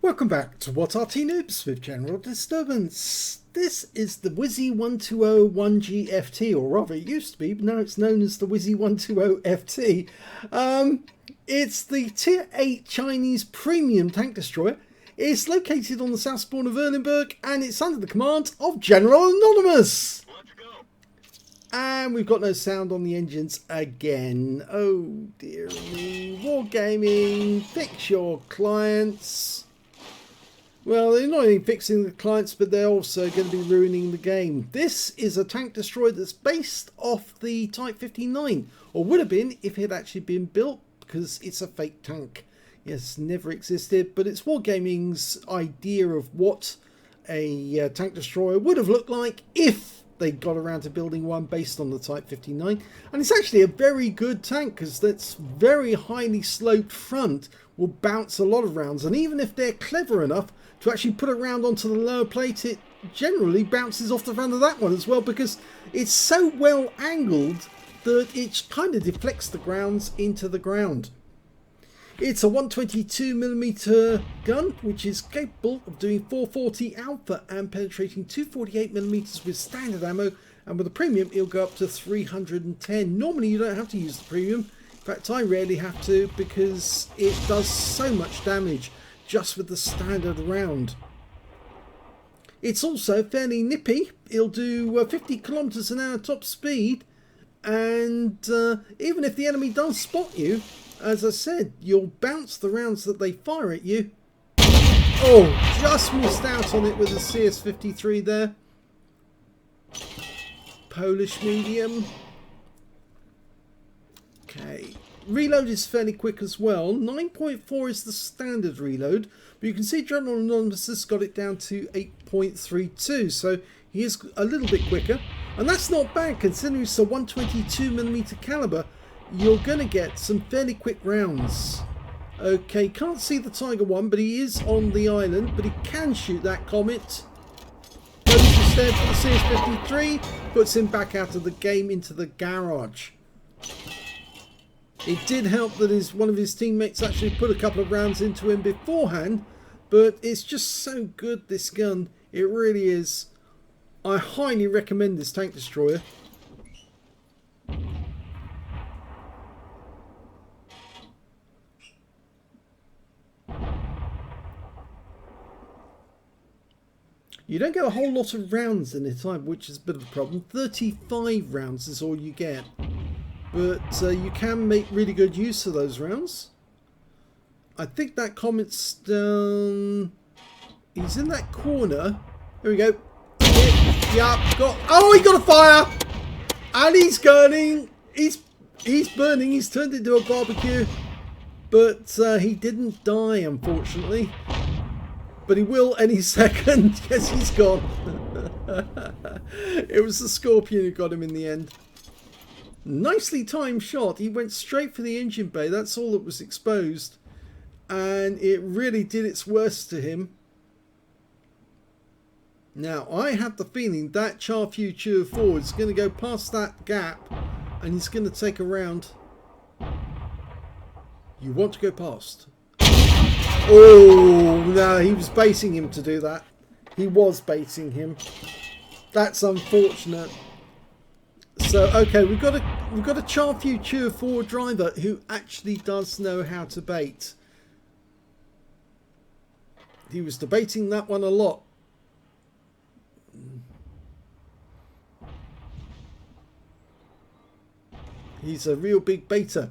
Welcome back to What Arty Noobs with General Disturbance. This is the WZ-120-1G FT, or rather it used to be, but now it's known as the WZ-120 FT. It's the Tier 8 Chinese premium tank destroyer. It's located on the south spawn of Erlenberg and it's under the command of General Anonymous. Let's go. And we've got no sound on the engines again. Oh dear me. Wargaming, fix your clients. Well, they're not only fixing the clients, but they're also going to be ruining the game. This is a tank destroyer that's based off the Type 59, or would have been if it had actually been built, because it's a fake tank. Yes, never existed, but it's Wargaming's idea of what a tank destroyer would have looked like if they got around to building one based on the Type 59. And it's actually a very good tank, because that's very highly sloped front will bounce a lot of rounds, and even if they're clever enough to actually put a round onto the lower plate, it generally bounces off the front of that one as well, because it's so well angled that it kind of deflects the grounds into the ground. It's a 122mm gun, which is capable of doing 440 alpha and penetrating 248mm with standard ammo, and with a premium it'll go up to 310. Normally you don't have to use the premium. In fact, I rarely have to, because it does so much damage just with the standard round. It's also fairly nippy. It'll do 50 kilometers an hour top speed, and even if the enemy does spot you, as I said, you'll bounce the rounds that they fire at you. Oh, just missed out on it with the CS-53 there. Polish medium. Okay. Reload is fairly quick as well. 9.4 is the standard reload, but you can see General Anonymous has got it down to 8.32, so he is a little bit quicker, and that's not bad considering it's a 122mm caliber. You're going to get some fairly quick rounds. Okay, can't see the Tiger one, but he is on the island, but he can shoot that Comet. Goes instead for the CS-53, puts him back out of the game into the garage. It did help that one of his teammates actually put a couple of rounds into him beforehand, but it's just so good, this gun. It really is. I highly recommend this tank destroyer. You don't get a whole lot of rounds in it, which is a bit of a problem. 35 rounds is all you get. But you can make really good use of those rounds. I think that Comet's down. He's in that corner. Here we go. Yeah, got. Oh, he got a fire, and he's burning. He's burning. He's turned into a barbecue, but he didn't die, unfortunately. But he will any second. Yes, he's gone. It was the Scorpion who got him in the end. Nicely timed shot. He went straight for the engine bay. That's all that was exposed, and it really did its worst to him. Now I have the feeling that Char Future forward is going to go past that gap, and he's going to take a round. You want to go past? Oh no, he was baiting him to do that. He was baiting him. That's unfortunate. So okay, we've got a Char Future forward driver who actually does know how to bait. He was debating that one a lot. He's a real big baiter.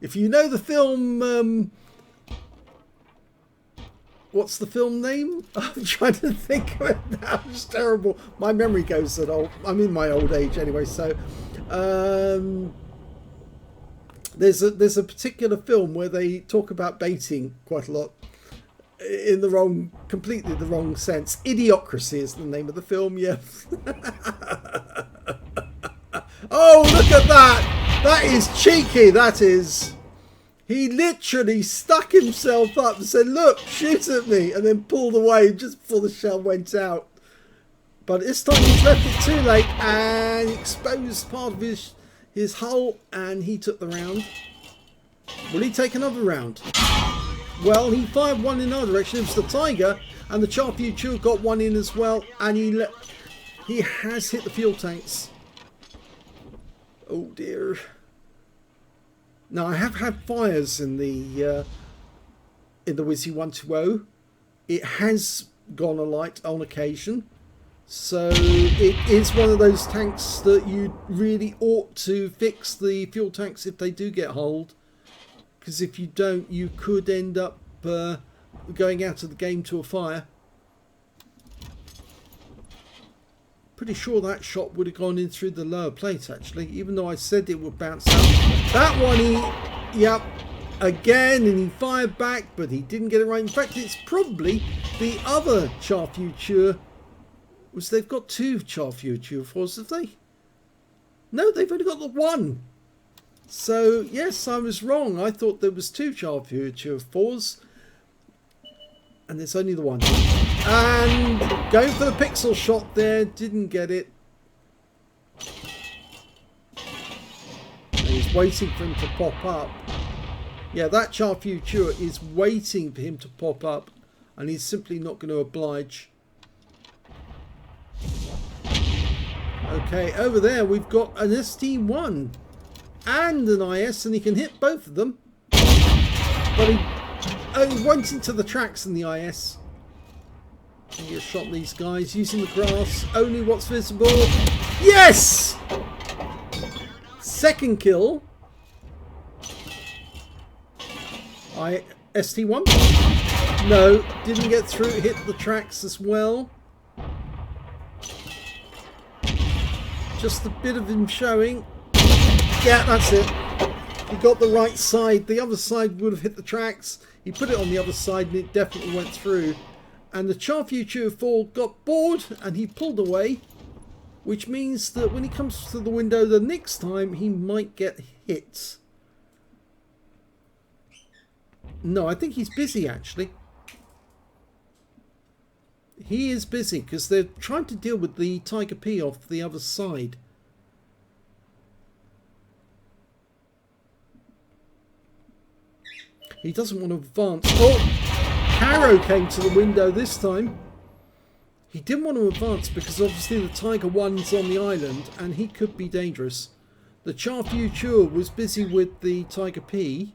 If you know the film, what's the film name? I'm trying to think of it now. It's terrible. My memory goes that old. I'm in my old age anyway. So there's a particular film where they talk about baiting quite a lot in the completely the wrong sense. Idiocracy is the name of the film. Yeah. Oh, look at that! That is cheeky. That is. He literally stuck himself up and said, "Look, shoot at me," and then pulled away just before the shell went out. But this time he's left it too late and exposed part of his hull, and he took the round. Will he take another round? Well, he fired one in our direction. It was the Tiger, and the Char Future got one in as well, and he has hit the fuel tanks. Oh dear. Now I have had fires in the WZ-120. It has gone alight on occasion, so it is one of those tanks that you really ought to fix the fuel tanks if they do get hold, because if you don't, you could end up going out of the game to a fire. Pretty sure that shot would have gone in through the lower plate actually, even though I said it would bounce out. That one, yep, again, and he fired back, but he didn't get it right. In fact, it's probably the other Char Future. They've got two Char Future 4s, have they? No, they've only got the one. So yes, I was wrong. I thought there was two Char Future 4s, and there's only the one. And going for the pixel shot there, didn't get it. And he's waiting for him to pop up. Yeah, that Char Future is waiting for him to pop up, and he's simply not going to oblige. Okay, over there we've got an ST1 and an IS, and he can hit both of them. But he only went into the tracks in the IS. He has shot these guys using the grass. Only what's visible. Yes! Second kill. ST1. No, didn't get through. Hit the tracks as well. Just a bit of him showing. Yeah, that's it. He got the right side. The other side would have hit the tracks. He put it on the other side and it definitely went through. And the Char Future 4 got bored and he pulled away, which means that when he comes to the window the next time, he might get hit. No, I think he's busy actually. He is busy because they're trying to deal with the Tiger P off the other side. He doesn't want to advance. Oh! Caro came to the window this time. He didn't want to advance because obviously the Tiger 1's on the island and he could be dangerous. The Char Future was busy with the Tiger P,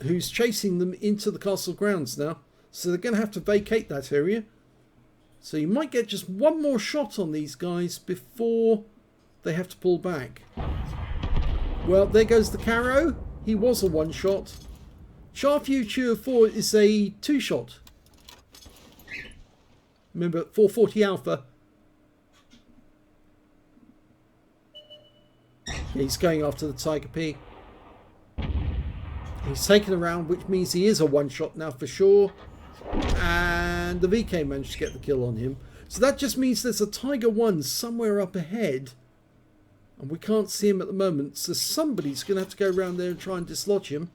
who's chasing them into the castle grounds now. So they're going to have to vacate that area. So you might get just one more shot on these guys before they have to pull back. Well, there goes the Caro. He was a one shot. Char Future 4 is a two shot. Remember, 440 Alpha. Yeah, he's going after the Tiger P. He's taken around, which means he is a one shot now for sure. And the VK managed to get the kill on him. So that just means there's a Tiger 1 somewhere up ahead. And we can't see him at the moment. So somebody's going to have to go around there and try and dislodge him.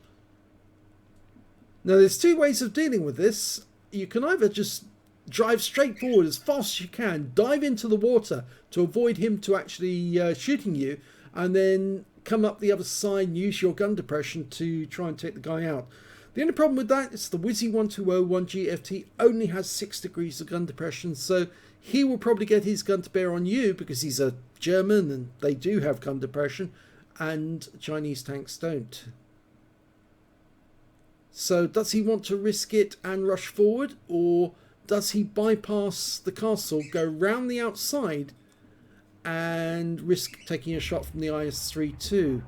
Now there's two ways of dealing with this. You can either just drive straight forward as fast as you can. Dive into the water to avoid him to actually shooting you. And then come up the other side and use your gun depression to try and take the guy out. The only problem with that is the WZ-120-1G FT only has 6 degrees of gun depression, so he will probably get his gun to bear on you because he's a German and they do have gun depression, and Chinese tanks don't. So does he want to risk it and rush forward, or does he bypass the castle, go round the outside and risk taking a shot from the IS-3 too?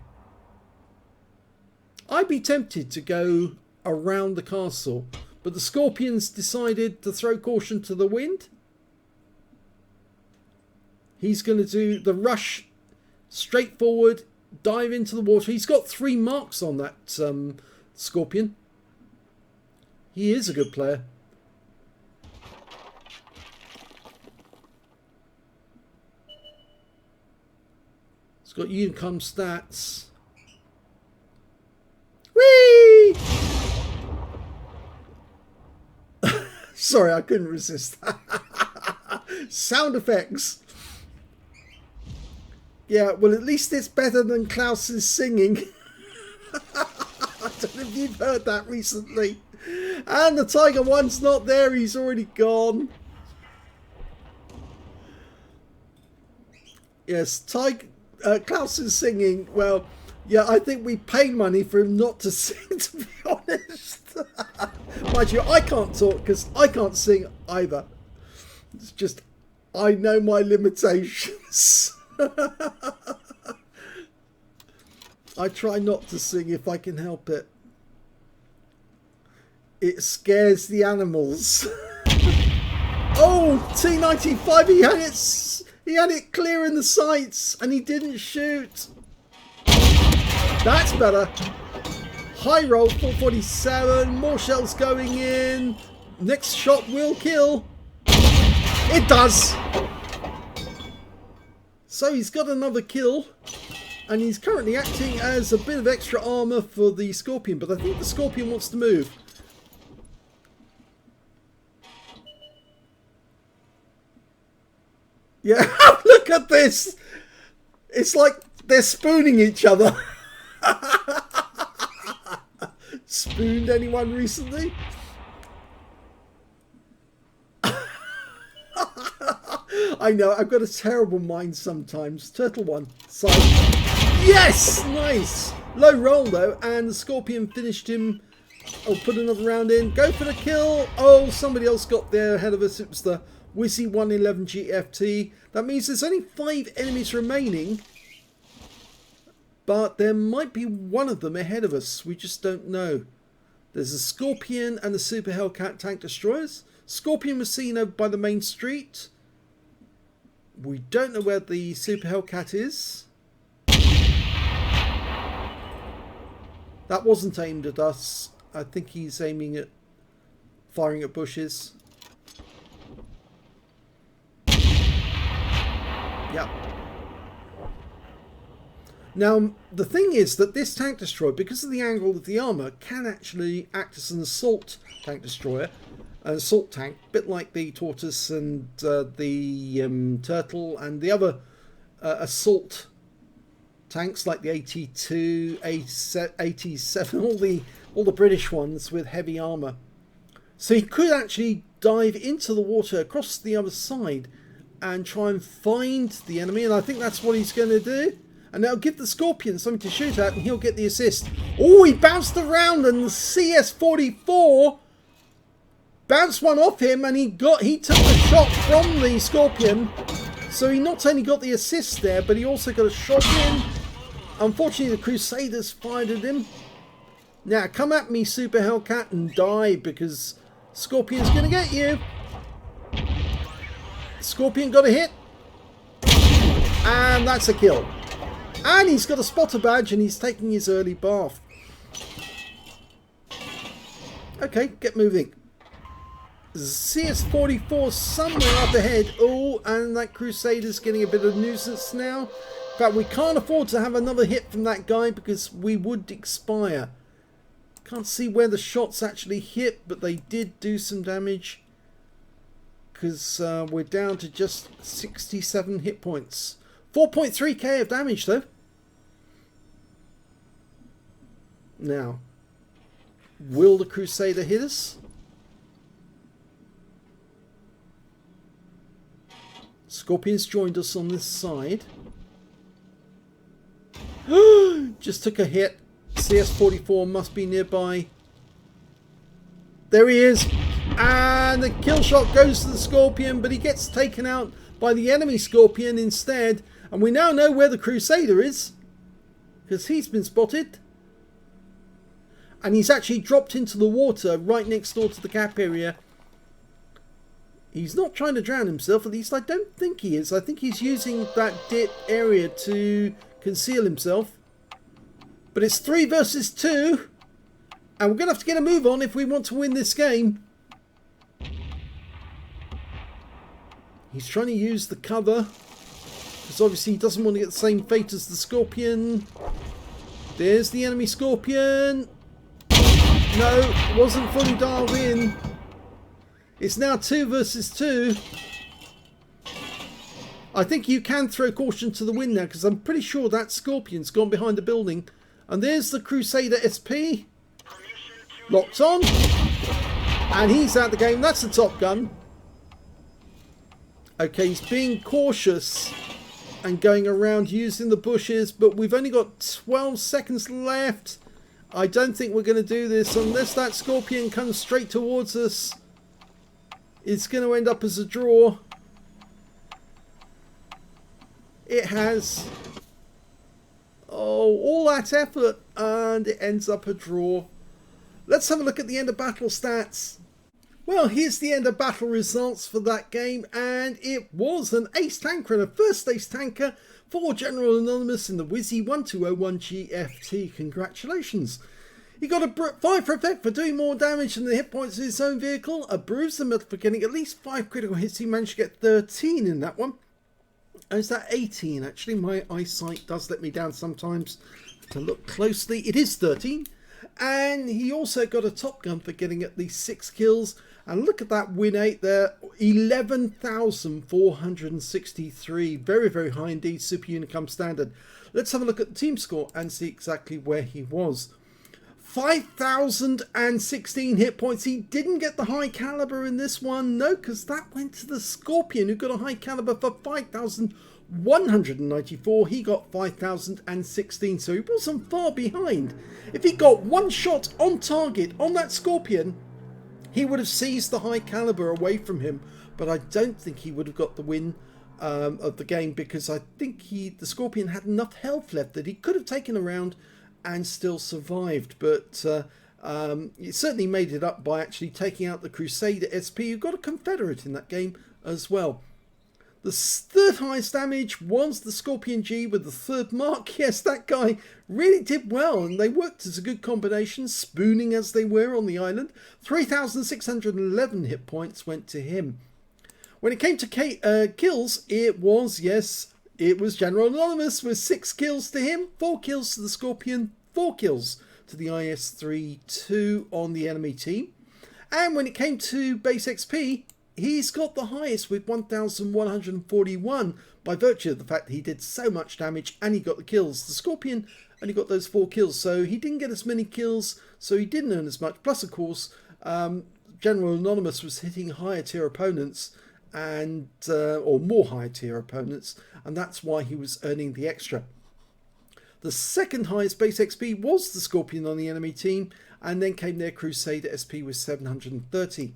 I'd be tempted to go around the castle, but the Scorpions decided to throw caution to the wind. He's going to do the rush straight forward, dive into the water. He's got 3 marks on that Scorpion. He is a good player. He's got Unicom stats. Whee! Sorry, I couldn't resist. Sound effects. Yeah, well, at least it's better than Klaus's singing. don't know if you've heard that recently. And the Tiger One's not there, he's already gone. Yes, Klaus is singing. Well, yeah, I think we pay money for him not to sing, to be honest. Mind you, I can't talk because I can't sing either. It's just, I know my limitations. I try not to sing if I can help it. It scares the animals. Oh, T95, he had it clear in the sights and he didn't shoot. That's better. High roll, 447, more shells going in. Next shot will kill. It does. So he's got another kill. And he's currently acting as a bit of extra armor for the Scorpion. But I think the Scorpion wants to move. Yeah, look at this. It's like they're spooning each other. Spooned anyone recently? I know, I've got a terrible mind sometimes. Turtle one. Side. Yes! Nice! Low roll though, and the Scorpion finished him. Oh, put another round in. Go for the kill. Oh, somebody else got there ahead of us. It was the WZ-120-1G FT. That means there's only 5 enemies remaining. But there might be one of them ahead of us. We just don't know. There's a Scorpion and the Super Hellcat tank destroyers. Scorpion was seen over by the main street. We don't know where the Super Hellcat is. That wasn't aimed at us. I think he's aiming at firing at bushes. Yep. Now, the thing is that this tank destroyer, because of the angle of the armour, can actually act as an assault tank destroyer. An assault tank, a bit like the Tortoise and the Turtle and the other assault tanks like the 82, 87, all the British ones with heavy armour. So he could actually dive into the water across the other side and try and find the enemy, and I think that's what he's going to do. And that'll give the Scorpion something to shoot at and he'll get the assist. Oh, he bounced around and the CS-44 bounced one off him and he took the shot from the Scorpion. So he not only got the assist there, but he also got a shot in. Unfortunately, the Crusaders fired at him. Now, come at me, Super Hellcat, and die, because Scorpion's going to get you. Scorpion got a hit. And that's a kill. And he's got a spotter badge and he's taking his early bath. Okay, get moving. CS-44 somewhere up ahead. Oh, and that Crusader's getting a bit of nuisance now. In fact, we can't afford to have another hit from that guy because we would expire. Can't see where the shots actually hit, but they did do some damage. Because we're down to just 67 hit points. 4.3k of damage though. Now, will the Crusader hit us? Scorpion's joined us on this side. Just took a hit. CS-44 must be nearby. There he is. And the kill shot goes to the Scorpion, but he gets taken out by the enemy Scorpion instead. And we now know where the Crusader is, because he's been spotted. And he's actually dropped into the water right next door to the cap area. He's not trying to drown himself, at least I don't think he is. I think he's using that dip area to conceal himself. But it's 3 versus 2. And we're going to have to get a move on if we want to win this game. He's trying to use the cover, because obviously he doesn't want to get the same fate as the Scorpion. There's the enemy Scorpion. No, wasn't fully dialed in. It's now 2 versus 2. I think you can throw caution to the wind now, because I'm pretty sure that Scorpion's gone behind the building. And there's the Crusader SP. Locked on. And he's out the game. That's the Top Gun. Okay, he's being cautious and going around using the bushes, but we've only got 12 seconds left. I don't think we're going to do this unless that Scorpion comes straight towards us. It's going to end up as a draw. It has. Oh, all that effort, and it ends up a draw. Let's have a look at the end of battle stats. Well, here's the end of battle results for that game, and it was an ace tanker and a first ace tanker for General Anonymous in the WZ-120-1G FT. Congratulations. He got a 5 for effect for doing more damage than the hit points of his own vehicle, a bruise the middle for getting at least 5 critical hits. He managed to get 13 in that one. Oh, is that 18? Actually, my eyesight does let me down sometimes. I have to look closely. It is 13. And he also got a Top Gun for getting at least 6 kills. And look at that win 8 there. 11,463. Very, very high indeed. Super Unicum standard. Let's have a look at the team score and see exactly where he was. 5,016 hit points. He didn't get the high caliber in this one. No, because that went to the Scorpion, who got a high caliber for 5,194. He got 5,016, so he wasn't far behind. If he got one shot on target on that Scorpion, he would have seized the high caliber away from him. But I don't think he would have got the win of the game, because I think the Scorpion had enough health left that he could have taken a round and still survived. But it certainly made it up by actually taking out the Crusader SP, who got a Confederate in that game as well. The third highest damage was the Scorpion G with the 3rd mark. Yes, that guy really did well, and they worked as a good combination, spooning as they were on the island. 3,611 hit points went to him. When it came to kills, it was General Anonymous with 6 kills to him, 4 kills to the Scorpion, 4 kills to the IS-32 on the enemy team. And when it came to base XP, he's got the highest with 1,141 by virtue of the fact that he did so much damage and he got the kills. The Scorpion only got those 4 kills, so he didn't get as many kills, so he didn't earn as much. Plus, of course, General Anonymous was hitting higher tier opponents, and or more higher tier opponents, and that's why he was earning the extra. The second highest base XP was the Scorpion on the enemy team, and then came their Crusader SP with 730.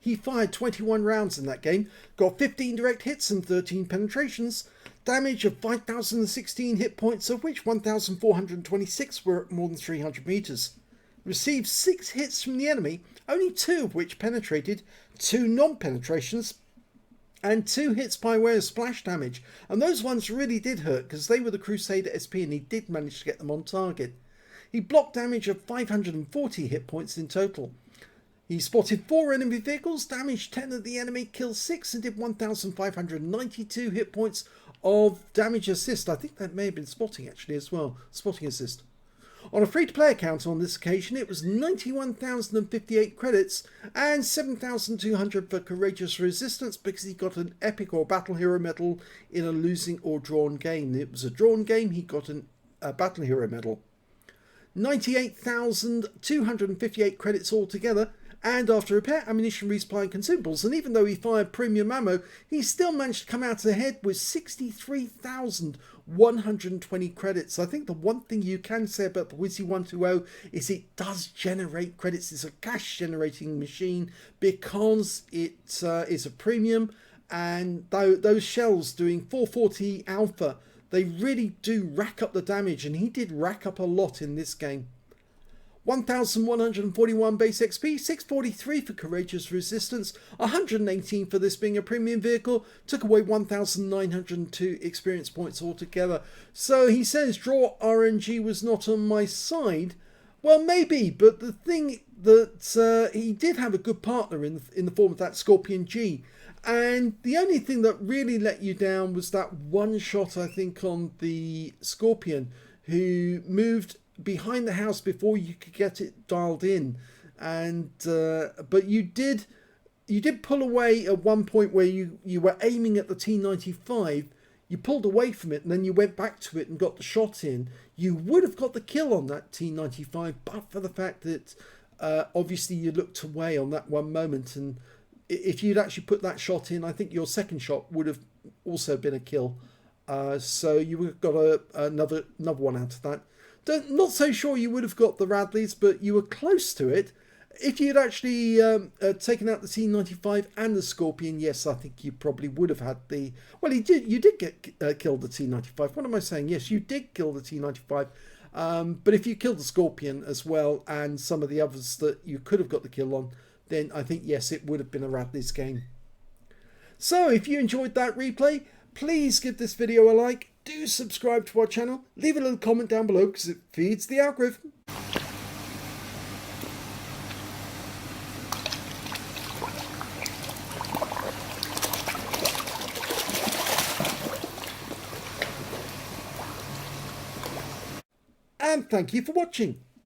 He fired 21 rounds in that game, got 15 direct hits and 13 penetrations, damage of 5,016 hit points, of which 1,426 were at more than 300 meters. Received 6 hits from the enemy, only 2 of which penetrated, 2 non-penetrations, and 2 hits by way of splash damage. And those ones really did hurt, because they were the Crusader SP and he did manage to get them on target. He blocked damage of 540 hit points in total. He spotted 4 enemy vehicles, damaged 10 of the enemy, killed 6, and did 1,592 hit points of damage assist. I think that may have been spotting actually as well, spotting assist. On a free-to-play account on this occasion, it was 91,058 credits and 7,200 for Courageous Resistance, because he got an Epic or Battle Hero medal in a losing or drawn game. It was a drawn game, he got a Battle Hero medal. 98,258 credits altogether, and after repair, ammunition, resupply and consumables, and even though he fired premium ammo, he still managed to come out ahead with 63,120 credits. I think the one thing you can say about the WZ-120 is it does generate credits. It's a cash generating machine because it is a premium, and those shells doing 440 alpha, they really do rack up the damage, and he did rack up a lot in this game. 1,141 base XP, 643 for Courageous Resistance, 118 for this being a premium vehicle, took away 1,902 experience points altogether. So he says draw RNG was not on my side. Well, maybe, but the thing that he did have a good partner in the form of that Scorpion G. And the only thing that really let you down was that one shot, I think, on the Scorpion, who moved behind the house before you could get it dialed in. And but you did pull away at one point where you were aiming at the T95. You pulled away from it and then you went back to it and got the shot in. You would have got the kill on that T95, but for the fact that obviously you looked away on that one moment, and if you'd actually put that shot in, I think your second shot would have also been a kill. So you would have got another one out of that. Not so sure you would have got the Radleys, but you were close to it. If you'd actually taken out the T95 and the Scorpion, yes, I think you probably would have had the... Well, you did get killed the T95. What am I saying? Yes, you did kill the T95. But if you killed the Scorpion as well and some of the others that you could have got the kill on, then I think, yes, it would have been a Radley's game. So if you enjoyed that replay, please give this video a like. Do subscribe to our channel. Leave a little comment down below because it feeds the algorithm. And thank you for watching.